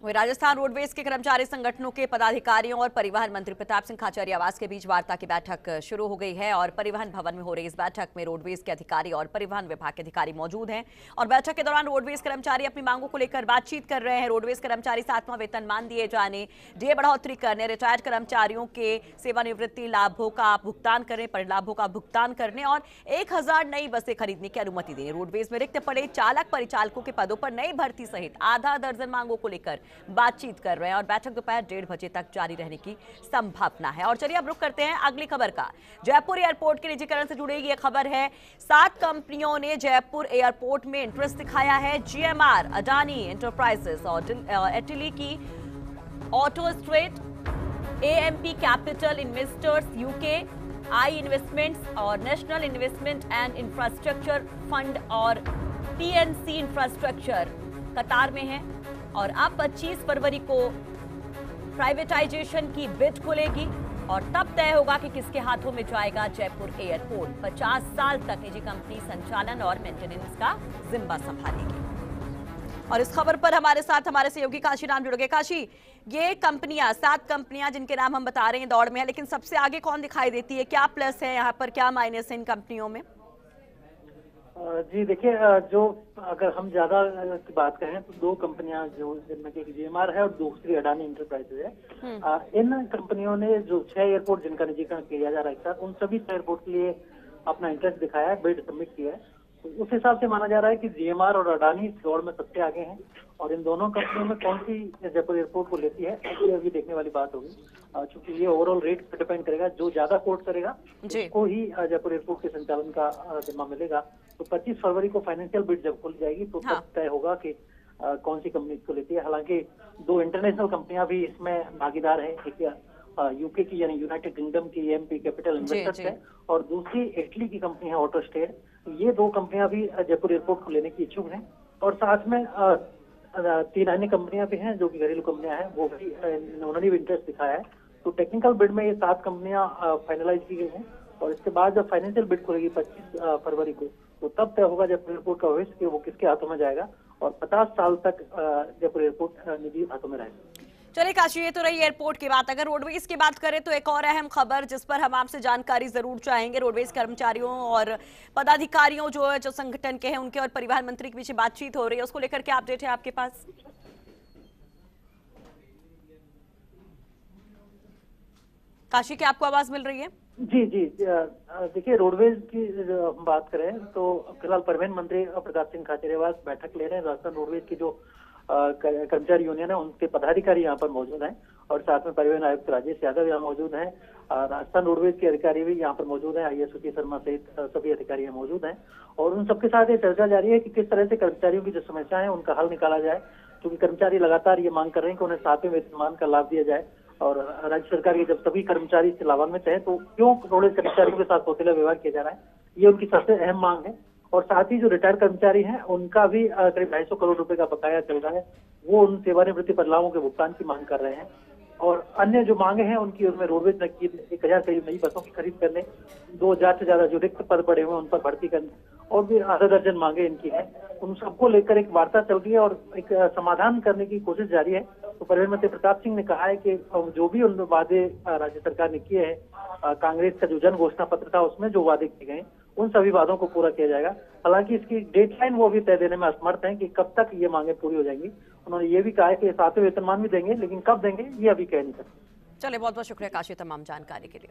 वहीं राजस्थान रोडवेज के कर्मचारी संगठनों के पदाधिकारियों और परिवहन मंत्री प्रताप सिंह खाचरियावास के बीच वार्ता की बैठक शुरू हो गई है और परिवहन भवन में हो रही इस बैठक में रोडवेज के अधिकारी और परिवहन विभाग के अधिकारी मौजूद हैं और बैठक के दौरान रोडवेज कर्मचारी अपनी मांगों को लेकर बातचीत कर रहे हैं। रोडवेज कर्मचारी 7वां वेतनमान दिए जाने, डीए बढ़ोतरी करने, रिटायर्ड कर्मचारियों के सेवानिवृत्ति लाभों का भुगतान करने, परिलाभों का भुगतान करने और 1000 नई बसें खरीदने की अनुमति देने, रोडवेज में रिक्त पड़े चालक परिचालकों के पदों पर नई भर्ती सहित आधा दर्जन मांगों को लेकर बातचीत कर रहे हैं और बैठक दोपहर 1:30 बजे तक जारी रहने की संभावना है। और चलिए अब रुख करते हैं अगली खबर का। जयपुर एयरपोर्ट के निजीकरण से जुड़ी ये खबर है। 7 कंपनियों ने जयपुर एयरपोर्ट में इंटरेस्ट दिखाया है। जीएमआर, अडानी एंटरप्राइजेस और इटली की Autostrade, AMP capital investors UK, I investments और national investment and infrastructure fund और पीएनसी इंफ्रास्ट्रक्चर कतार में है। और अब 25 फरवरी को प्राइवेटाइजेशन की बिड खुलेगी और तब तय होगा कि किसके हाथों में जाएगा जयपुर एयरपोर्ट। 50 साल तक निजी कंपनी संचालन और मेंटेनेंस का जिम्मा संभालेगी। और इस खबर पर हमारे साथ हमारे सहयोगी काशी राम जुड़ गए। काशी, ये कंपनियां 7 कंपनियां जिनके नाम हम बता रहे हैं दौड़ में है, लेकिन सबसे आगे कौन दिखाई देती है? क्या प्लस है यहाँ पर, क्या माइनस है इन कंपनियों में? जी देखिए, जो अगर हम ज्यादा की बात करें तो 2 कंपनियां जो जिनमें एक जीएमआर है और दूसरी अडानी एंटरप्राइजेज है। इन कंपनियों ने जो 6 एयरपोर्ट जिनका निजीकरण किया जा रहा है उन सभी 6 एयरपोर्ट के लिए अपना इंटरेस्ट दिखाया है, बिड सबमिट किया है। तो उस हिसाब से माना जा रहा है कि जीएमआर और अडानी दौड़ में सबसे आगे हैं और इन दोनों कंपनियों में कौन सी जयपुर एयरपोर्ट को लेती है ये अभी देखने वाली बात होगी, क्योंकि ये ओवरऑल रेट पर डिपेंड करेगा। जो ज्यादा कोट करेगा उसको ही जयपुर एयरपोर्ट के संचालन का जिम्मा मिलेगा। तो 25 फरवरी को फाइनेंशियल बिड जब खुल जाएगी तो तब तय होगा कि कौन सी कंपनी इसको लेती है। हालांकि 2 इंटरनेशनल कंपनियां भी इसमें भागीदार हैं। एक यूके की यानी यूनाइटेड किंगडम की एएमपी कैपिटल इन्वेस्टर्स है और दूसरी इटली की कंपनी है ऑटो स्टेट। ये 2 कंपनियां भी जयपुर एयरपोर्ट को लेने की इच्छुक हैं और साथ में 3 अन्य कंपनियां भी हैं जो कि घरेलू कंपनियां हैं, वो भी उन्होंने भी इंटरेस्ट दिखाया है। तो टेक्निकल बिड में ये 7 कंपनियां फाइनलाइज की गई हैं और इसके बाद जब फाइनेंशियल बिड खुलेगी 25 फरवरी को तो तब तय होगा जयपुर एयरपोर्ट का भविष्य कि वो किसके हाथों में जाएगा और 50 साल तक जयपुर एयरपोर्ट निजी हाथों में रहेगा। चलिए काशी, ये तो रही एयरपोर्ट की बात। अगर रोडवेज की बात करें तो एक और अहम खबर जिस पर हम आपसे जानकारी जरूर चाहेंगे। रोडवेज कर्मचारियों और पदाधिकारियों जो संगठन के हैं उनके और परिवहन मंत्री के बीच बातचीत हो रही है, उसको लेकर क्या अपडेट है आपके पास? काशी, क्या आपको आवाज मिल रही है? जी जी, देखिए रोडवेज की जो हम बात करें तो फिलहाल परिवहन मंत्री प्रताप सिंह खाचरियावास बैठक ले रहे हैं। राजस्थान रोडवेज की जो कर्मचारी यूनियन है उनके पदाधिकारी यहाँ पर मौजूद हैं और साथ में परिवहन आयुक्त राजेश यादव यहाँ मौजूद हैं। राजस्थान रोडवेज के अधिकारी भी यहाँ पर मौजूद हैं, आईएएस सुचि शर्मा सहित सभी अधिकारी यहाँ मौजूद हैं और उन सबके साथ ये चर्चा जारी है कि किस तरह से कर्मचारियों की जो समस्याएं हैं उनका हल निकाला जाए, क्योंकि कर्मचारी लगातार ये मांग कर रहे हैं कि उन्हें 7वें वेतनमान का लाभ दिया जाए। और राज्य सरकार के जब सभी कर्मचारी इससे लाभान्वित हैं तो क्यों रोडवेज कर्मचारियों के साथ सौतेला व्यवहार किया जा रहा है, ये उनकी सबसे अहम मांग है। और साथ ही जो रिटायर्ड कर्मचारी हैं उनका भी करीब 250 करोड़ रुपए का बकाया चल रहा है, वो उन सेवानिवृत्ति परिलाभों के भुगतान की मांग कर रहे हैं। और अन्य जो मांगे हैं उनकी, उसमें रोडवेज ने की 1000 करीब नई बसों की खरीद करने, 2000 से ज्यादा जो रिक्त पद पड़े हुए हैं उन पर भर्ती करने और भी आधा दर्जन मांगे इनकी हैं। उन सबको लेकर एक वार्ता चल रही है और एक समाधान करने की कोशिश जारी है। तो परिवहन मंत्री प्रताप सिंह ने कहा है कि जो भी उन वादे राज्य सरकार ने किए हैं, कांग्रेस का जो जन घोषणा पत्र था उसमें जो वादे किए गए उन सभी वादों को पूरा किया जाएगा। हालांकि इसकी डेडलाइन वो अभी तय देने में असमर्थ हैं कि कब तक ये मांगे पूरी हो जाएंगी। उन्होंने ये भी कहा है कि 7वें वेतनमान भी देंगे, लेकिन कब देंगे ये अभी कह नहीं सकते। चलिए, बहुत बहुत शुक्रिया काशी तमाम जानकारी के लिए।